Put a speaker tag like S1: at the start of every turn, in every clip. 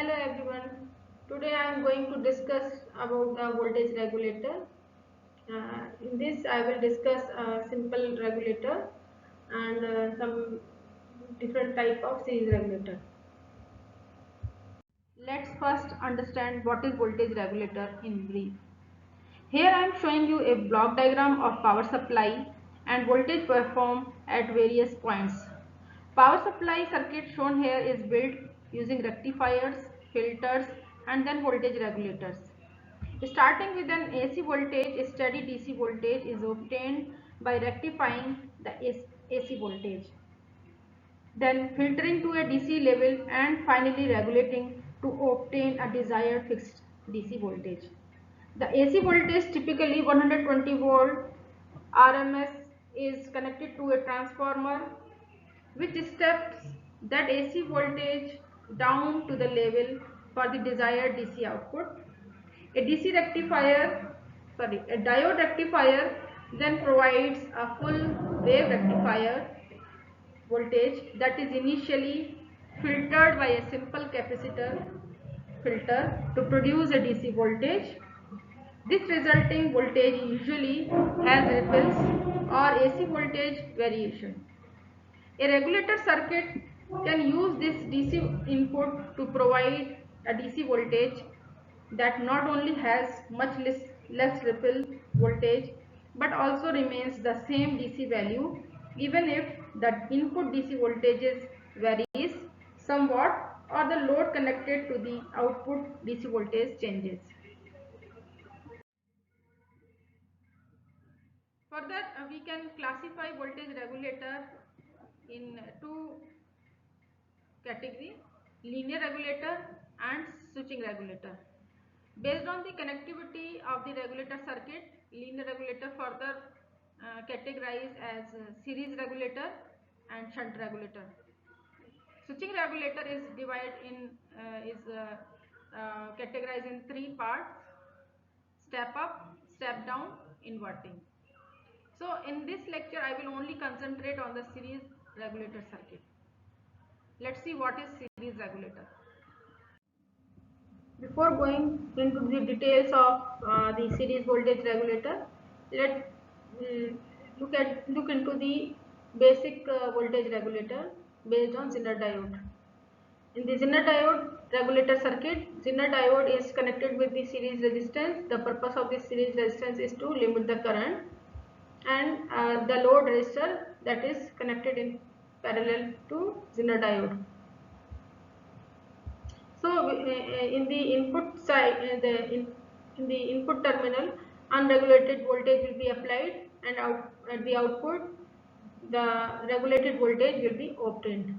S1: Hello everyone. Today I am going to discuss about the voltage regulator. In this I will discuss a simple regulator and some different type of series regulator. Let's first understand what is voltage regulator in brief. Here I am showing you a block diagram of power supply and voltage waveform at various points. Power supply circuit shown here is built using rectifiers, filters and then voltage regulators. Starting with an AC voltage, a steady DC voltage is obtained by rectifying the AC voltage, then filtering to a DC level and finally regulating to obtain a desired fixed DC voltage. The AC voltage, typically 120 volt RMS, is connected to a transformer which steps that AC voltage down to the level for the desired DC output. A diode rectifier then provides a full wave rectifier voltage that is initially filtered by a simple capacitor filter to produce a DC voltage. This resulting voltage usually has ripples or AC voltage variation. A regulator circuit can use this DC input to provide a DC voltage that not only has much less ripple voltage but also remains the same DC value even if the input DC voltages varies somewhat or the load connected to the output DC voltage changes. Further, we can classify voltage regulator in two category: linear regulator and switching regulator. Based on the connectivity of the regulator circuit, linear regulator further categorized as series regulator and shunt regulator. Switching regulator is divided in categorized in three parts: step up, step down, inverting. So in this lecture I will only concentrate on the series regulator circuit. Let's see what is series regulator. Before going into the details of the series voltage regulator, let's look into the basic voltage regulator based on Zener diode. In the Zener diode regulator circuit, Zener diode is connected with the series resistance. The purpose of this series resistance is to limit the current, and the load resistor that is connected in parallel to Zener diode. So in the input side, in the input terminal, unregulated voltage will be applied, and at the output, the regulated voltage will be obtained.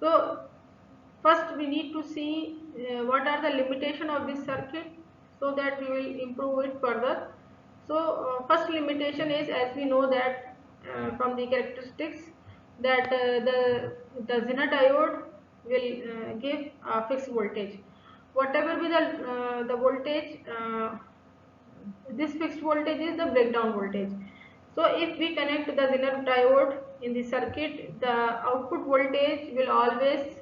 S1: So first we need to see what are the limitation of this circuit, so that we will improve it further. So first limitation is, as we know that from the characteristics, that the Zener diode will give a fixed voltage. Whatever be the voltage, this fixed voltage is the breakdown voltage. So if we connect the Zener diode in the circuit, the output voltage will always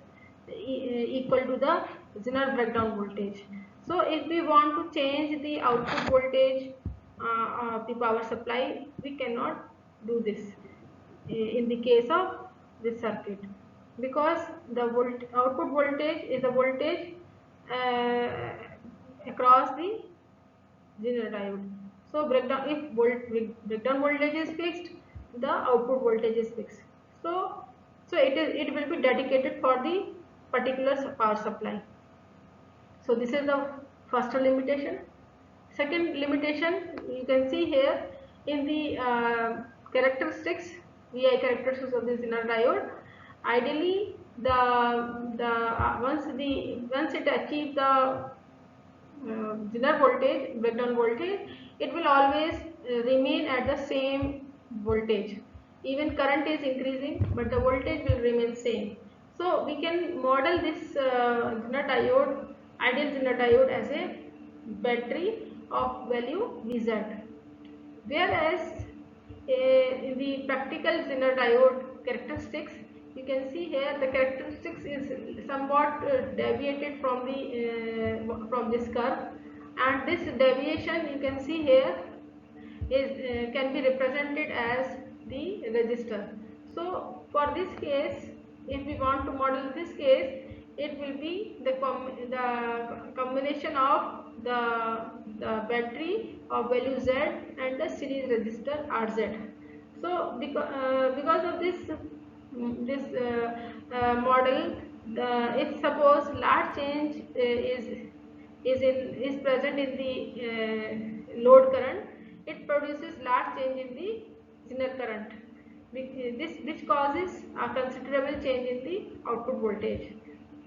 S1: equal to the Zener breakdown voltage. So if we want to change the output voltage of the power supply, we cannot do this in the case of this circuit, because the output voltage is the voltage uh, across the Zener diode. So breakdown voltage is fixed, the output voltage is fixed. So it will be dedicated for the particular power supply. So this is the first limitation. Second limitation, you can see here in the characteristics, VI characteristics of the Zener diode. Ideally, once it achieves the Zener voltage, breakdown voltage, it will always remain at the same voltage. Even current is increasing, but the voltage will remain same. So we can model this Zener diode, ideal Zener diode, as a battery of value Vz. Whereas in the practical Zener diode characteristics, you can see here the characteristics is somewhat deviated from this curve, and this deviation you can see here is can be represented as the resistor. So for this case, if we want to model this case, it will be the combination of the battery of value Z and the series resistor RZ. So because of this model, if suppose large change is present in the load current, it produces large change in the Zener current, which causes a considerable change in the output voltage,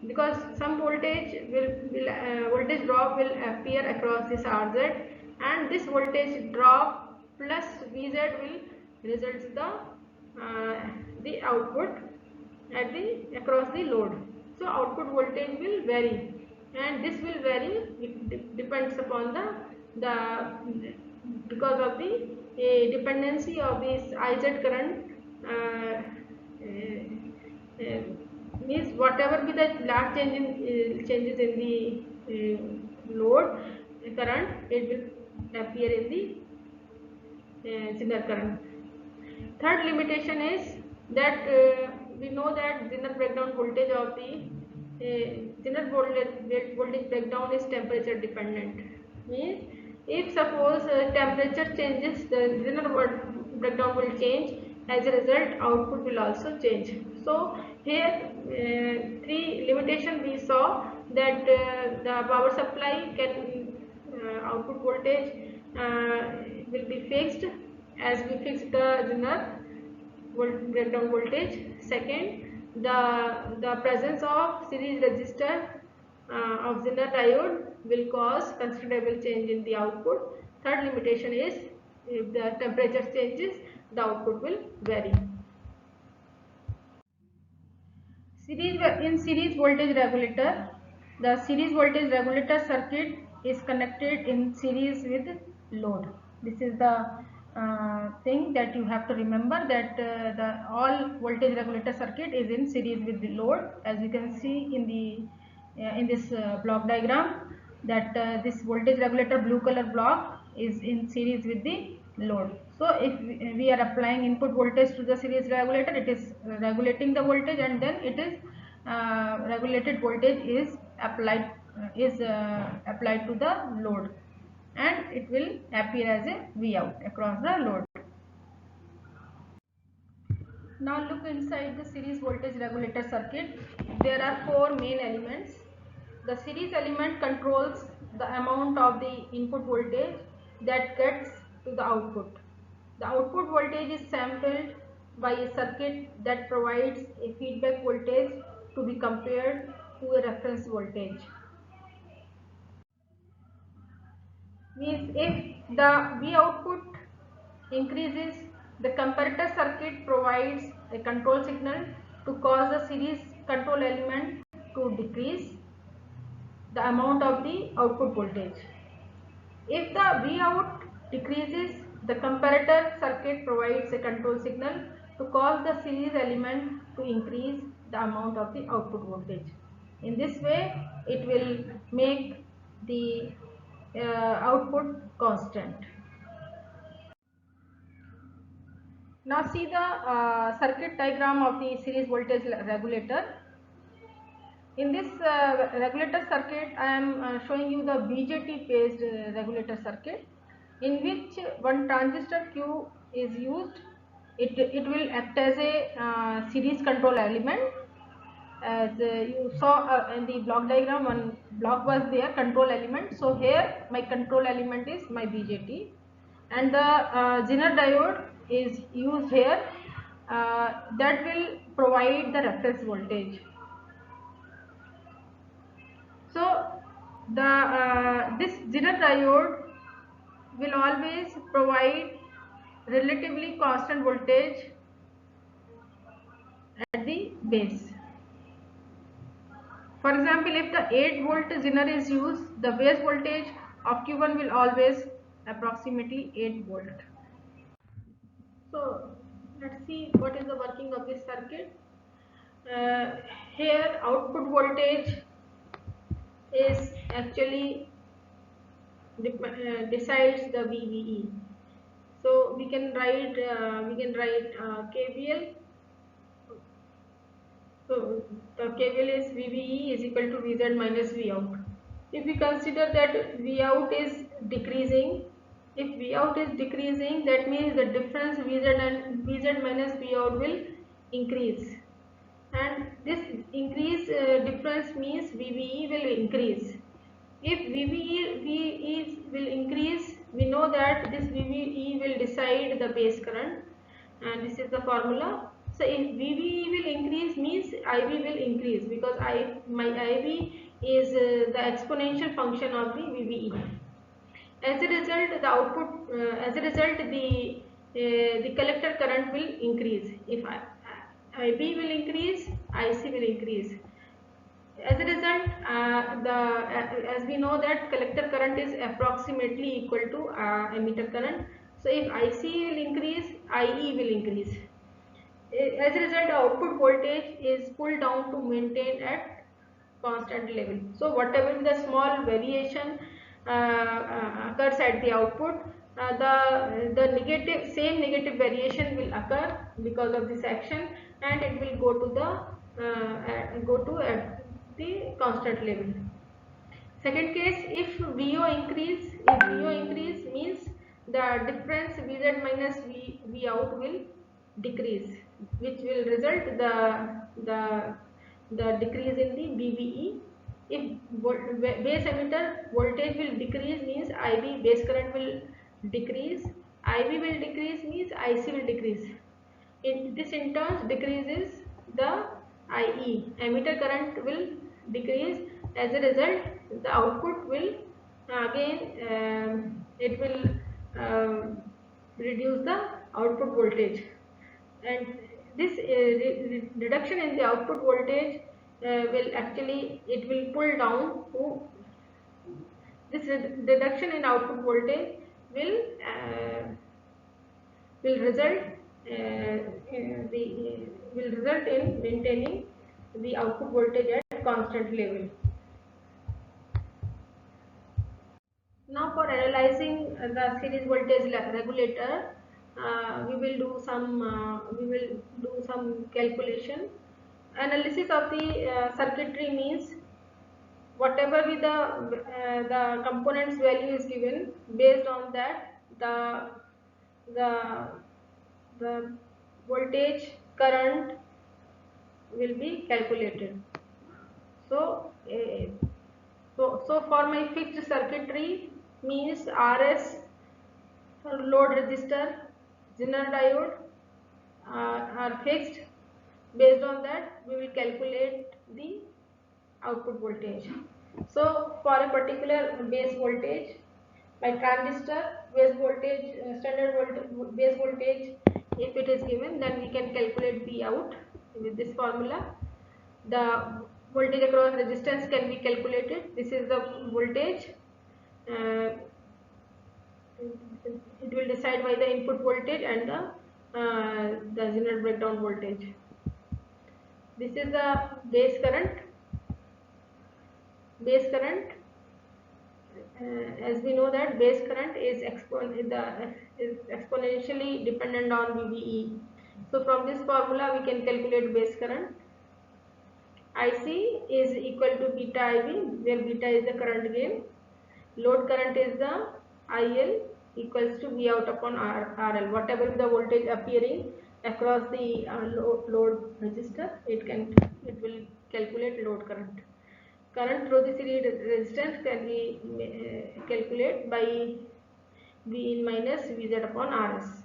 S1: because some voltage drop will appear across this RZ, and this voltage drop plus VZ will results the output at the across the load. So output voltage will vary, and this will vary, it depends upon the because of the dependency of this IZ current, means whatever be the large changes in the load current, it will appear in the Zener current. Third limitation is that we know that Zener breakdown voltage of the Zener voltage breakdown is temperature dependent. Means if suppose temperature changes, the Zener breakdown will change. As a result, output will also change. So here three limitation we saw, that the power supply can output voltage will be fixed as we fix the Zener breakdown voltage. Second, the presence of series resistor of Zener diode will cause considerable change in the output. Third limitation is if the temperature changes, the output will vary. In series voltage regulator, the series voltage regulator circuit is connected in series with load. This is the thing that you have to remember, that the all voltage regulator circuit is in series with the load, as you can see in the in this block diagram, that this voltage regulator blue color block is in series with the load. So if we are applying input voltage to the series regulator, it is regulating the voltage, and then it is regulated voltage is applied to the load, and it will appear as a V out across the load. Now look inside the series voltage regulator circuit. There are four main elements. The series element controls the amount of the input voltage that gets to the output. The output voltage is sampled by a circuit that provides a feedback voltage to be compared to a reference voltage. Means if the V output increases, the comparator circuit provides a control signal to cause the series control element to decrease the amount of the output voltage. If the V out decreases, the comparator circuit provides a control signal to cause the series element to increase the amount of the output voltage. In this way, it will make the output constant. Now see the circuit diagram of the series voltage regulator. In this regulator circuit, I am showing you the BJT based regulator circuit, in which one transistor Q is used. It will act as a series control element. As you saw in the block diagram, one block was there, control element. So here my control element is my BJT, and the Zener diode is used here, that will provide the reference voltage. So this Zener diode will always provide relatively constant voltage at the base. For example, if the 8 volt Zener is used, the base voltage of Q1 will always approximately 8 volt. So let's see what is the working of this circuit. uh, here output voltage is actually decides the VBE. So we can write KVL. So the KVL is VBE is equal to Vz minus Vout. If we consider that Vout is decreasing, if Vout is decreasing, that means the difference Vz and Vz minus Vout will increase, and this increase difference means VBE will increase. If VBE will increase, we know that this VBE will decide the base current, and this is the formula. So if VBE will increase means IB will increase, because my IB is the exponential function of the VBE. As a result, the collector current will increase. If IB will increase, IC will increase. As a result, as we know that collector current is approximately equal to emitter current. So if IC will increase, IE will increase. As a result, the output voltage is pulled down to maintain at constant level. So whatever the small variation occurs at the output, the same negative variation will occur because of this action, and it will go to at the constant level. Second case, if VO increase means the difference Vz minus V out will decrease, which will result the decrease in the VBE. If base emitter voltage will decrease means IB base current will decrease, IB will decrease means IC will decrease. This in turn decreases the IE, emitter current will decrease. As a result, the output will again it will reduce the output voltage, and this reduction in the output voltage will actually it will pull down to this reduction in output voltage will will result will result in maintaining the output voltage at constant level. Now for analyzing the series voltage regulator, we will do some calculation. Analysis of the circuitry means whatever be the components value is given, based on that the the voltage current will be calculated. So so for my fixed circuitry means RS for load resistor, Zener diode are fixed. Based on that, we will calculate the output voltage. So for a particular base voltage, by transistor base voltage, base voltage, if it is given, then we can calculate V out with this formula. The voltage across resistance can be calculated. This is the voltage. It will decide by the input voltage and the Zener breakdown voltage. This is the base current. Base current, as we know that base current is exponentially dependent on VBE. So from this formula we can calculate base current. IC is equal to beta IB, where beta is the current gain. Load current is the IL equals to V out upon RL. Whatever the voltage appearing across the load resistor, it will calculate load current. Current through the series resistance can be calculated by V in minus Vz upon Rs.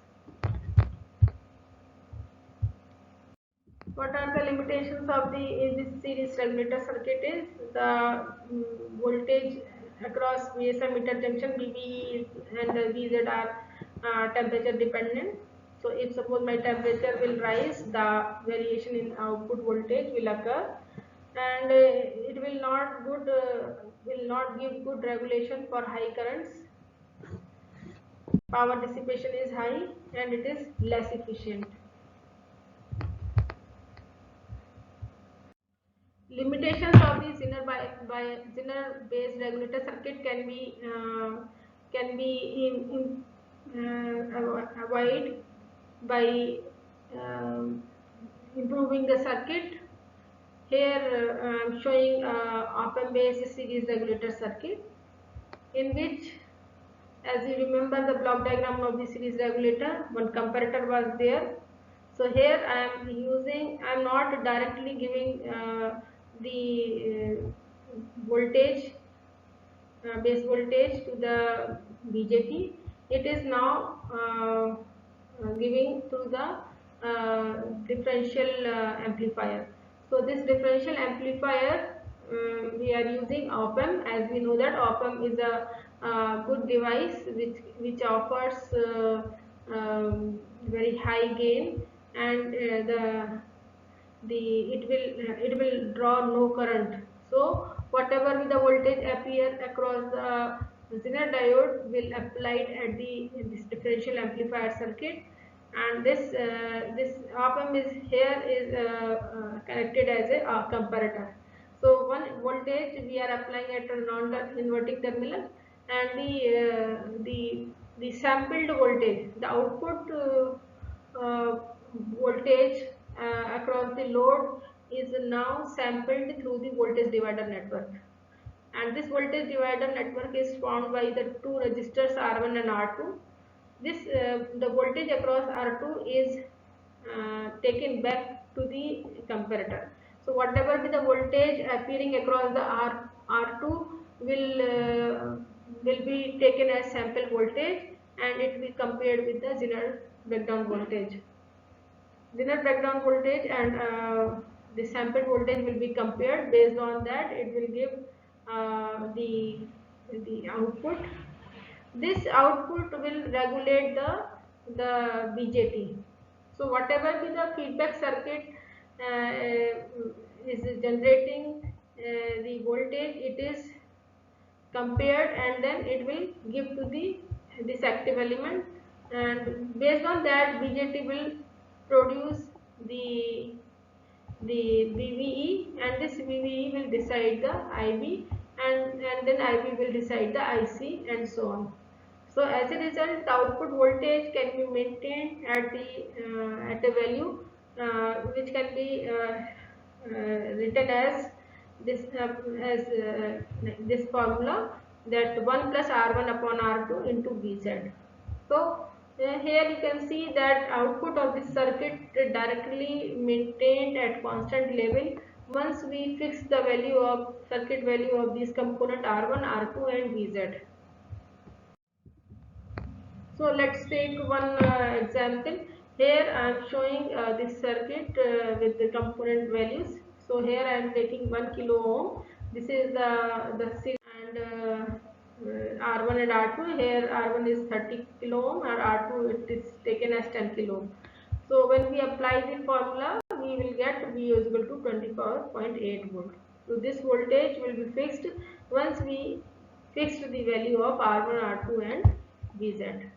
S1: What are the limitations of in this series regulator circuit is the voltage across base emitter junction VB and Vz are temperature dependent. So if suppose my temperature will rise, the variation in output voltage will occur, and it will not give good regulation for high currents. Power dissipation is high and it is less efficient. limitations of the Zener based regulator circuit can be avoided by improving the circuit. Here I am showing op-amp based series regulator circuit, in which, as you remember the block diagram of the series regulator, one comparator was there. So here I am not directly giving the voltage, base voltage to the BJT. It is now giving to the differential amplifier. So this differential amplifier, we are using op-amp, as we know that op-amp is a good device which offers very high gain, and it will draw no current. So whatever the voltage appear across the Zener diode will applied at this differential amplifier circuit, and this op-amp is here is connected as a comparator. So one voltage we are applying at a non-inverting terminal, and the sampled voltage, the output voltage across the load is now sampled through the voltage divider network, and this voltage divider network is formed by the two resistors R1 and R2. This the voltage across R2 is taken back to the comparator. So whatever be the voltage appearing across the R2 will be taken as sample voltage, and it will be compared with the Zener breakdown voltage. Zener breakdown voltage and the sample voltage will be compared. Based on that, it will give the output. This output will regulate the BJT. So whatever be the feedback circuit is generating the voltage, it is compared, and then it will give to this active element, and based on that BJT will produce the VVE, and this VVE will decide the IB, and then IB will decide the IC, and so on. So as a result, the output voltage can be maintained at a value which can be written as this formula, that 1 plus R1 upon R2 into Vz. So here you can see that output of this circuit directly maintained at constant level once we fix the value of circuit value of these component R1, R2 and Vz. So let's take one example. Here I am showing this circuit with the component values. So here I am taking 1 kilo ohm. This is the and R1 and R2. Here R1 is 30 kilo ohm, and R2 it is taken as 10 kilo ohm. So when we apply the formula, we will get V is equal to 24.8 volt. So this voltage will be fixed once we fixed the value of R1, R2 and Vz.